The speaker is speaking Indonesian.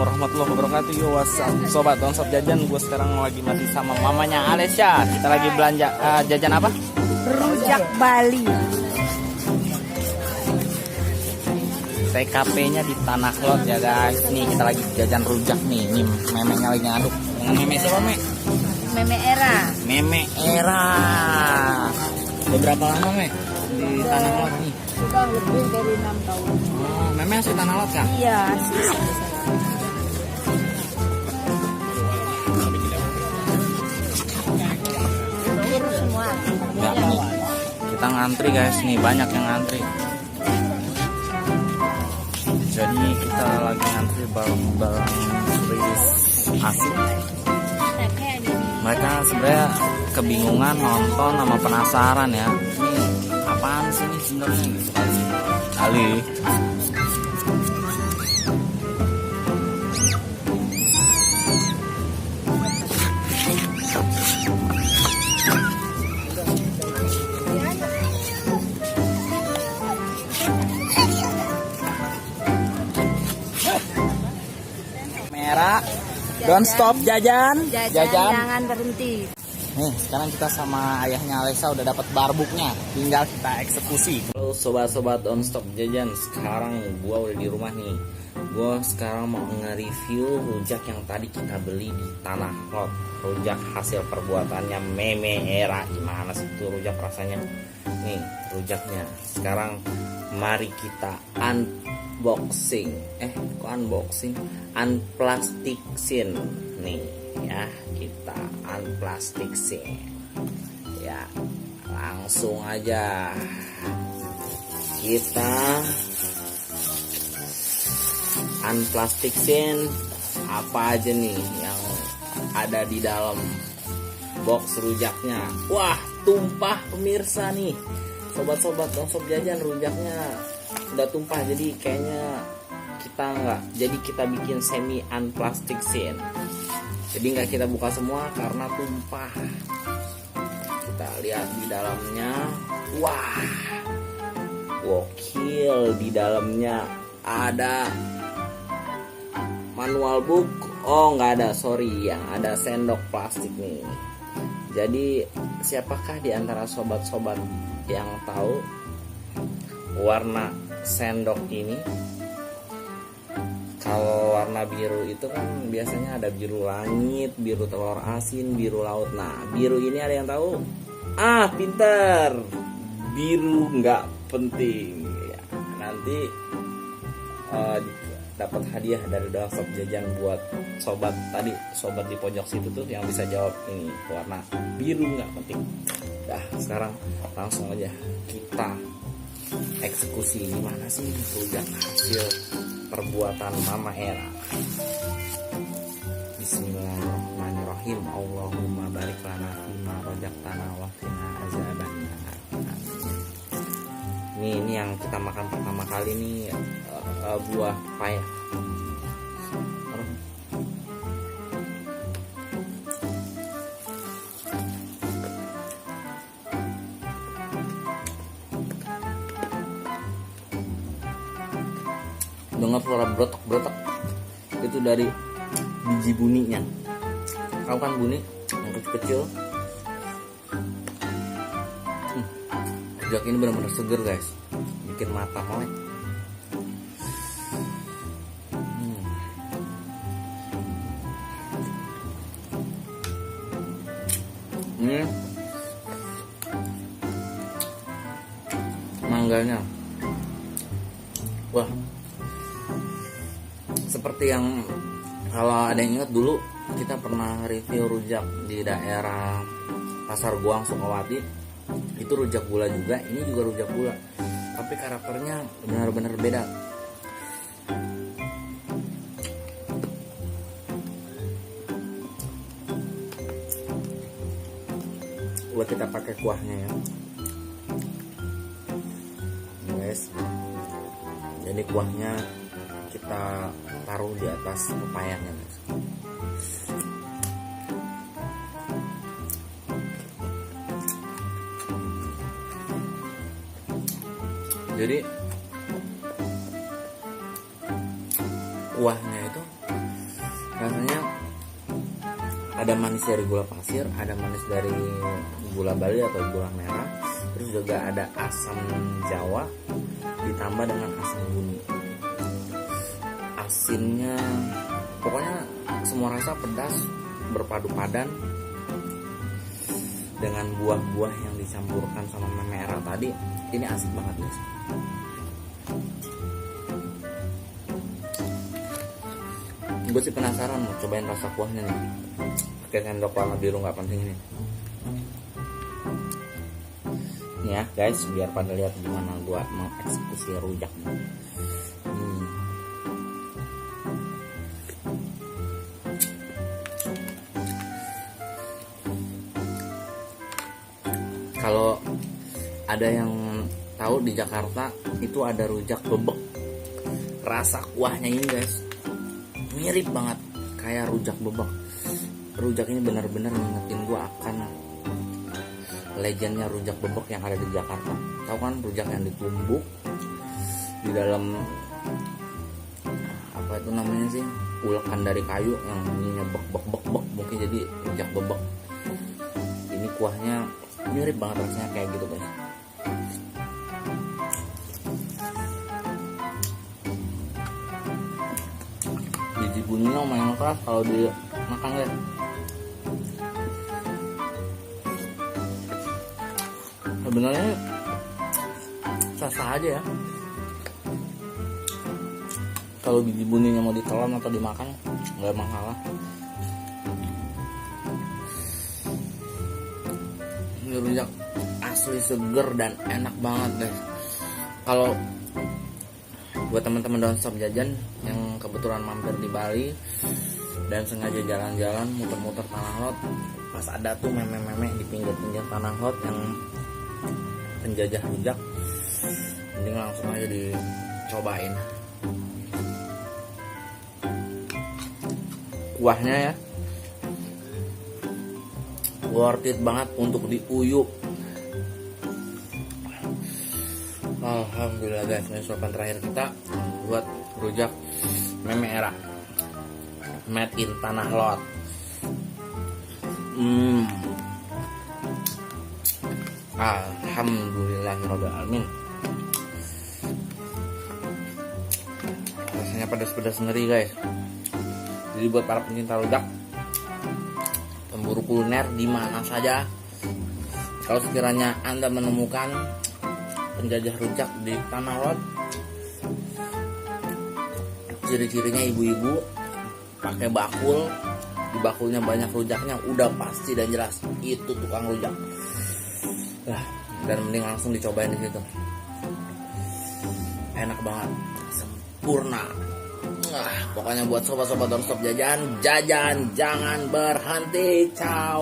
warahmatullahi wabarakatuh. Yo, WhatsApp sobat Donsop Jajan. Gue sekarang lagi masih sama mamanya Alesya. Kita lagi belanja jajan apa? Rujak Bali. TKP-nya di Tanah Lot ya guys. Nih kita lagi jajan rujak nih. Nih memeknya lagi ngaduk. Dengan meme siapa, Mek? Meme Era. Meme Era. Beberapa lama, Mek, di Tanah Lot nih? Sudah lebih dari 6 tahun. Oh, meme asli Tanah Lot kan? Iya, sih. Semua. Ya, nih. Kita ngantri guys, nih banyak yang ngantri. Jadi kita lagi ngantri barang-barang Swiss asli. Mereka sebenarnya kebingungan nonton sama penasaran ya. Ini apaan sih ini sebenarnya gitu kan sih. Ali. Merah. Don't stop jajan. Jangan berhenti. Nih, sekarang kita sama ayahnya Alesya udah dapat barbuknya, tinggal kita eksekusi. Halo sobat-sobat Don't Stop Jajan, sekarang gua udah di rumah nih. Gua sekarang mau nge-review rujak yang tadi kita beli di Tanah Lot. Rujak hasil perbuatannya Meme Era. Gimana sih itu rujak rasanya? Nih, rujaknya. Sekarang mari kita unboxing. Kok unboxing? Unplasticin. Nih ya, kita unplasticin. Ya, langsung aja kita unplasticin apa aja nih yang ada di dalam box rujaknya. Wah, tumpah pemirsa nih. Sobat-sobat Donsop Jajan, rujaknya udah tumpah, jadi kayaknya kita nggak, jadi kita bikin semi unplasticin. Jadi nggak kita buka semua karena tumpah. Kita lihat di dalamnya. Wah, gokil. Di dalamnya ada manual book. Oh, nggak ada, sorry. Yang ada sendok plastik nih. Jadi siapakah di antara sobat-sobat yang tahu warna sendok ini? Kalau warna biru itu kan biasanya ada biru langit, biru telur asin, biru laut. Nah, biru ini ada yang tahu? Ah, pinter. Biru nggak penting. Ya, nanti dapat hadiah dari Donsop Jajan buat sobat tadi, sobat di pojok situ tuh yang bisa jawab ini warna biru nggak penting. Dah, sekarang langsung aja kita eksekusi. Gimana sih rujak hasil perbuatan Mama Era. Bismillahirrahmanirrahim. Allahumma barik lana fima rojaktana wa qina azabannar. Ini yang kita makan pertama kali nih, buah paya. Dengar suara berotak-berotak itu dari biji buninya. Tahu kan buni yang kecil-kecil? Rujak ini benar-benar seger guys, bikin mata melek. Mangganya, wah, seperti yang kalau ada yang ingat dulu kita pernah review rujak di daerah Pasar Goang Sukawati. Itu rujak gula juga, ini juga rujak gula, tapi karakternya benar-benar beda. Buat kita pakai kuahnya ya guys. Jadi kuahnya kita taruh di atas pepayanya guys. Jadi kuahnya itu Ada manis dari gula pasir, ada manis dari gula Bali atau gula merah, terus juga ada asam Jawa ditambah dengan asam bumi. Asinnya, pokoknya semua rasa pedas berpadu padan dengan buah-buah yang dicampurkan sama merah tadi. Ini asik banget guys. Gue sih penasaran mau cobain rasa kuahnya nih. Pakai sendok warna biru nggak penting ini. Nih ya guys, biar pada lihat gimana gue mengeksekusi rujaknya. Kalau ada yang tahu di Jakarta itu ada rujak bebek. Rasa kuahnya ini guys mirip banget kayak rujak bebek. Rujak ini benar-benar ngingetin gue akan legendnya rujak bebek yang ada di Jakarta. Tahu kan rujak yang ditumbuk di dalam apa itu namanya sih, ulekan dari kayu yang bunyinya bek bek bek bek, mungkin jadi rujak bebek. Ini kuahnya mirip banget rasanya kayak gitu guys. Biji bunyinya lumayan keras kalau dimakan guys. Sebenarnya sah-sah aja ya. Kalau biji bunyinya mau ditelan atau dimakan nggak masalah. Ini rujak asli seger dan enak banget guys. Kalau buat teman-teman downstop jajan yang kebetulan mampir di Bali dan sengaja jalan-jalan muter-muter tanah lot, pas ada tuh meme-meme di pinggir-pinggir tanah lot yang penjajah rujak, mending langsung aja dicobain. Kuahnya ya worth it banget untuk diuyuk. Alhamdulillah guys, ini suapan terakhir kita buat rujak Meme Era made in Tanah Lot. Alhamdulillahirobbilalamin. Rasanya pedas-pedas ngeri guys. Jadi buat para pencinta rujak, pemburu kuliner di mana saja, kalau sekiranya Anda menemukan penjajah rujak di Tanah Lot, ciri-cirinya ibu-ibu pakai bakul, di bakulnya banyak rujaknya, udah pasti dan jelas itu tukang rujak. Dan mending langsung dicobain di situ. Enak banget, sempurna. Pokoknya buat sobat-sobat doorstop jajan, jangan berhenti. Ciao.